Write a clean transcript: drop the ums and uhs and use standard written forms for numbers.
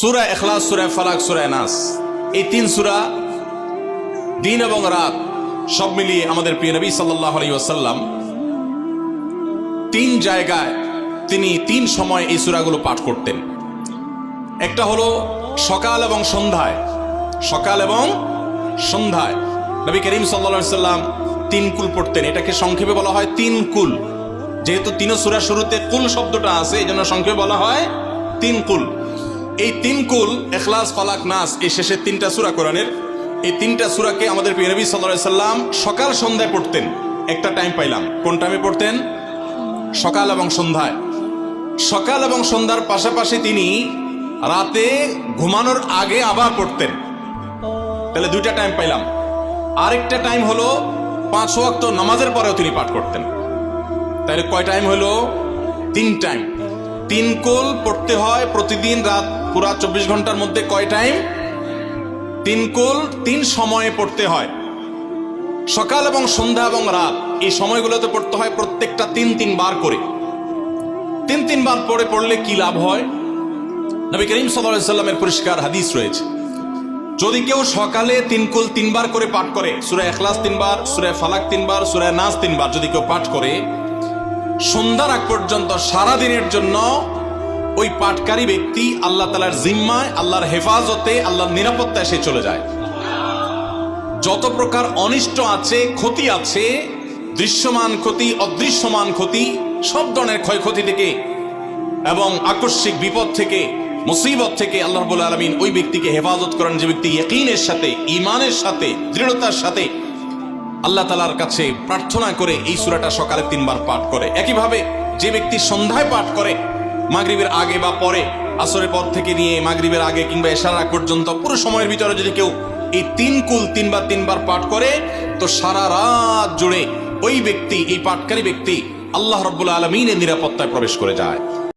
সূরা ইখলাস, সূরা ফালাক, সূরা নাস, এই তিন সূরা দিন এবং রাত সব মিলিয়ে আমাদের প্রিয় নবী সাল্লাল্লাহু আলাইহি ওয়াসাল্লাম তিন জায়গায় তিনি তিন সময় এই সূরাগুলো পাঠ করতেন। একটা হলো সকাল এবং সন্ধ্যায়। সকাল এবং সন্ধ্যায় নবী করিম সাল্লাল্লাহু আলাইহি ওয়াসাল্লাম তিন কুল পড়তেন। এটাকে সংক্ষেপে বলা হয় তিন কুল। যেহেতু তিন সূরা শুরুতে কুল শব্দটা আছে, এই জন্য সংক্ষেপে বলা হয় তিন কুল। এই তিন কুল ইখলাস, ফালাক, নাস, এই শেষের তিনটা সূরা কোরআনের, এই তিনটা সূরাকে আমাদের প্রিয় নবী সাল্লাল্লাহু আলাইহি ওয়াসাল্লাম সকাল সন্ধ্যায় পড়তেন। একটা টাইম পাইলাম, কোন টাইমে পড়তেন? সকাল এবং সন্ধ্যায়। সকাল এবং সন্ধ্যার পাশাপাশি তিনি রাতে ঘুমানোর আগে আবার পড়তেন। তাহলে দুইটা টাইম পাইলাম। আরেকটা টাইম হলো 5 ওয়াক্ত নামাজের পরেও তিনি পাঠ করতেন। তাহলে কয় টাইম হলো? 3 টাইম। 3 কুল পড়তে হয় প্রতিদিন রাত পুরা 24 ঘন্টার মধ্যে। কয় টাইম? 3 কুল 3 সময়ে পড়তে হয়। সকাল এবং সন্ধ্যা এবং রাত এই সময়গুলোতে পড়তে হয় প্রত্যেকটা 3 বার করে। 3 বার পড়লে কি লাভ হয়? নবী করিম সাল্লাল্লাহু আলাইহি ওয়াসাল্লামের পরিষ্কার হাদিস রয়েছে, যদি কেউ সকালে 3 কুল 3 বার করে পাঠ করে, সূরা ইখলাস 3 বার, সূরা ফালাক 3 বার, সূরা নাস 3 বার যদি কেউ পাঠ করে, সন্ধ্যার আগ পর্যন্ত সারা দিনের জন্য ওই পাঠকারী ব্যক্তি আল্লাহ তাআলার জিম্মায়, আল্লাহর হেফাজতে, আল্লাহর নিরাপত্তায় সে চলে যায়। যত প্রকার অনিষ্ট আছে, ক্ষতি আছে, দৃশ্যমান ক্ষতি, অদৃশ্যমান ক্ষতি, সব ধরনের ক্ষয়ক্ষতি থেকে এবং আকস্মিক বিপদ থেকে, মুসিবত থেকে আল্লাহ রাব্বুল আলামিন ওই ব্যক্তিকে হেফাজত করেন, যে ব্যক্তি ইয়াকিনের সাথে, ঈমানের সাথে, দৃঢ়তার সাথে আল্লাহ তাআলার কাছে প্রার্থনা করে এই সূরাটা সকালে 3 বার পাঠ করে। একইভাবে যে ব্যক্তি সন্ধ্যায় পাঠ করে, মাগরিবের আগে বা পরে, আসরের পর থেকে নিয়ে মাগরিবের আগে কিংবা এশার আগ পর্যন্ত পুরো সময়ের ভিতরে যদি কেউ এই 3 কুল 3 বার পাঠ করে, তো সারা রাত জুড়ে ওই ব্যক্তি, এই পাঠকারী ব্যক্তি আল্লাহ রাব্বুল আলামিনের নিরাপত্তায় প্রবেশ করে যায়।